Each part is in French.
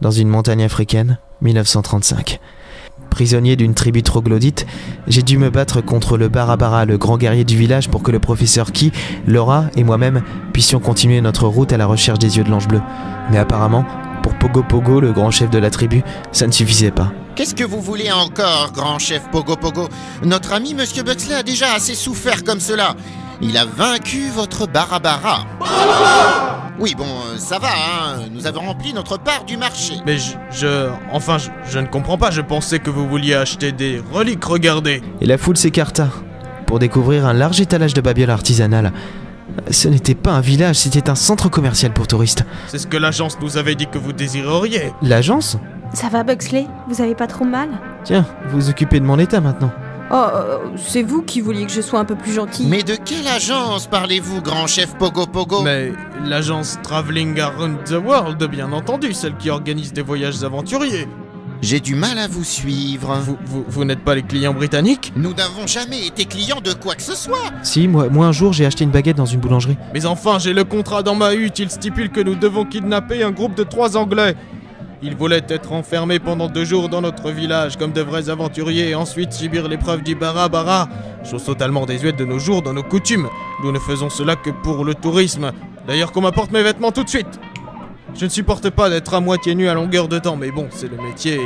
Dans une montagne africaine, 1935. Prisonnier d'une tribu troglodyte, j'ai dû me battre contre le Barabara, le grand guerrier du village, pour que le professeur Key, Laura et moi-même puissions continuer notre route à la recherche des yeux de l'ange bleu. Mais apparemment, pour Pogo Pogo, le grand chef de la tribu, ça ne suffisait pas. Qu'est-ce que vous voulez encore, grand chef Pogo Pogo? Notre ami Monsieur Buxley a déjà assez souffert comme cela. Il a vaincu votre Barabara. Oui, bon, ça va, hein. Nous avons rempli notre part du marché. Mais je ne comprends pas, je pensais que vous vouliez acheter des reliques, regardez. Et la foule s'écarta pour découvrir un large étalage de babioles artisanales. Ce n'était pas un village, c'était un centre commercial pour touristes. C'est ce que l'agence nous avait dit que vous désireriez. L'agence? Ça va, Buxley? Vous avez pas trop mal? Tiens, vous vous occupez de mon état maintenant. Oh, c'est vous qui vouliez que je sois un peu plus gentille. Mais de quelle agence parlez-vous, grand chef Pogo Pogo? Mais l'agence Traveling Around the World, bien entendu, celle qui organise des voyages aventuriers. J'ai du mal à vous suivre. Vous n'êtes pas les clients britanniques? Nous n'avons jamais été clients de quoi que ce soit. Si, moi un jour j'ai acheté une baguette dans une boulangerie. Mais enfin, j'ai le contrat dans ma hutte, il stipule que nous devons kidnapper un groupe de 3 Anglais. Ils voulaient être enfermés pendant 2 jours dans notre village comme de vrais aventuriers et ensuite subir l'épreuve du Barabara, chose totalement désuète de nos jours dans nos coutumes. Nous ne faisons cela que pour le tourisme. D'ailleurs qu'on m'apporte mes vêtements tout de suite. Je ne supporte pas d'être à moitié nu à longueur de temps, mais bon, c'est le métier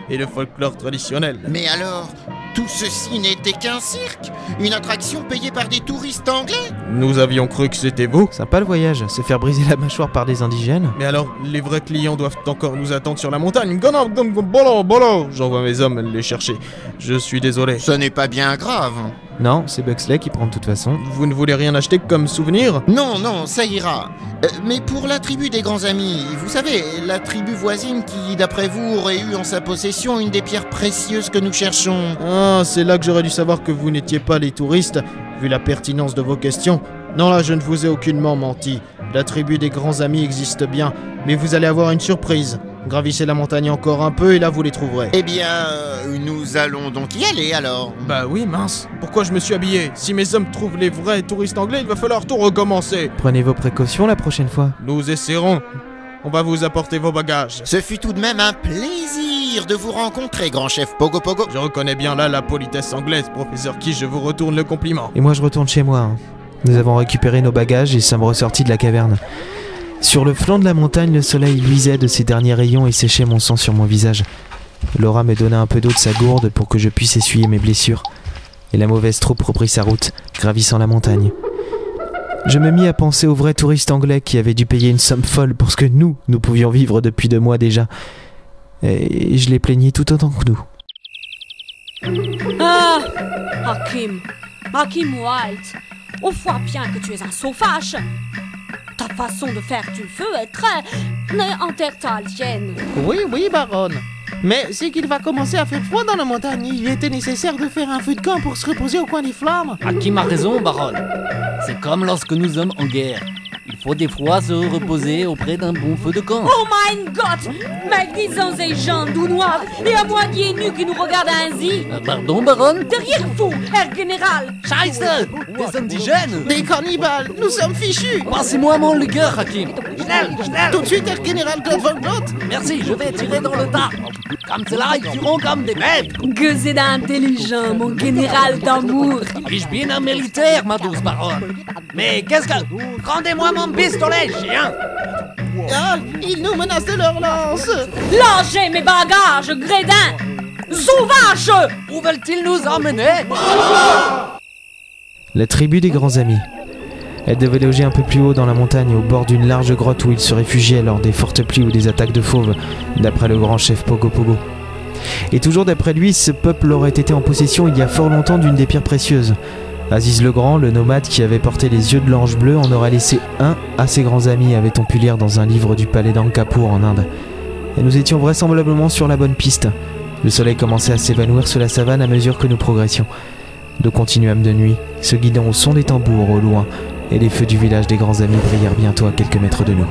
et le folklore traditionnel. Mais alors, tout ceci n'était qu'un cirque? Une attraction payée par des touristes anglais? Nous avions cru que c'était vous. Sympa le voyage, se faire briser la mâchoire par des indigènes. Mais alors, les vrais clients doivent encore nous attendre sur la montagne. Bolo. J'envoie mes hommes les chercher. Je suis désolé. Ce n'est pas bien grave. Non, c'est Buxley qui prend de toute façon. Vous ne voulez rien acheter comme souvenir? Non, ça ira. Mais pour la tribu des grands amis, vous savez, la tribu voisine qui, d'après vous, aurait eu en sa possession une des pierres précieuses que nous cherchons. Ah, c'est là que j'aurais dû savoir que vous n'étiez pas les touristes, vu la pertinence de vos questions. Non, là, je ne vous ai aucunement menti. La tribu des grands amis existe bien, mais vous allez avoir une surprise. Gravissez la montagne encore un peu et là vous les trouverez. Eh bien, nous allons donc y aller alors. Bah oui, mince. Pourquoi je me suis habillé? Si mes hommes trouvent les vrais touristes anglais, il va falloir tout recommencer. Prenez vos précautions la prochaine fois. Nous essaierons. On va vous apporter vos bagages. Ce fut tout de même un plaisir de vous rencontrer, grand chef Pogo Pogo. Je reconnais bien là la politesse anglaise, professeur Key, je vous retourne le compliment. Et moi je retourne chez moi. Hein. Nous avons récupéré nos bagages et sommes ressortis de la caverne. Sur le flanc de la montagne, le soleil luisait de ses derniers rayons et séchait mon sang sur mon visage. Laura me donna un peu d'eau de sa gourde pour que je puisse essuyer mes blessures. Et la mauvaise troupe reprit sa route, gravissant la montagne. Je me mis à penser aux vrais touristes anglais qui avaient dû payer une somme folle pour ce que nous pouvions vivre depuis 2 mois déjà. Et je les plaignais tout autant que nous. Ah, Hakim White, on voit bien que tu es un sauvage. Ta façon de faire du feu est très néandertalienne. Oui, baronne. Mais c'est qu'il va commencer à faire froid dans la montagne. Il était nécessaire de faire un feu de camp pour se reposer au coin des flammes. Hakim a raison, baronne. C'est comme lorsque nous sommes en guerre. Il faut des fois se reposer auprès d'un bon feu de camp. Oh mein Gott! Mais disons ces gens tout noirs et à moitié nus qui nous regardent ainsi. Pardon, baronne? Derrière vous, Herr Général! Scheiße! Des indigènes! Des cannibales! Nous sommes fichus! Passez-moi mon liqueur, Hakim! Schnell! Tout de suite, Herr Général Glotvoglot! Merci, je vais tirer dans le tas. Comme cela, ils fuiront comme des bêtes. Que c'est intelligent, mon général d'amour. Suis-je bien un militaire, ma douce baronne? Mais qu'est-ce que... Rendez-moi mon pistolet, chien! Ah, ils nous menacent de leur lance! Lâchez mes bagages, grédin! Sauvage! Où veulent-ils nous emmener? La tribu des grands amis. Elle devait loger un peu plus haut dans la montagne, au bord d'une large grotte où ils se réfugiaient lors des fortes pluies ou des attaques de fauves, d'après le grand chef Pogo Pogo. Et toujours d'après lui, ce peuple aurait été en possession il y a fort longtemps d'une des pierres précieuses. Aziz le Grand, le nomade qui avait porté les yeux de l'ange bleu, en aurait laissé un à ses grands amis, avait-on pu lire dans un livre du palais d'Angkapur en Inde. Et nous étions vraisemblablement sur la bonne piste. Le soleil commençait à s'évanouir sur la savane à mesure que nous progressions. Nous continuâmes de nuit, se guidant au son des tambours au loin, et les feux du village des grands amis brillèrent bientôt à quelques mètres de nous.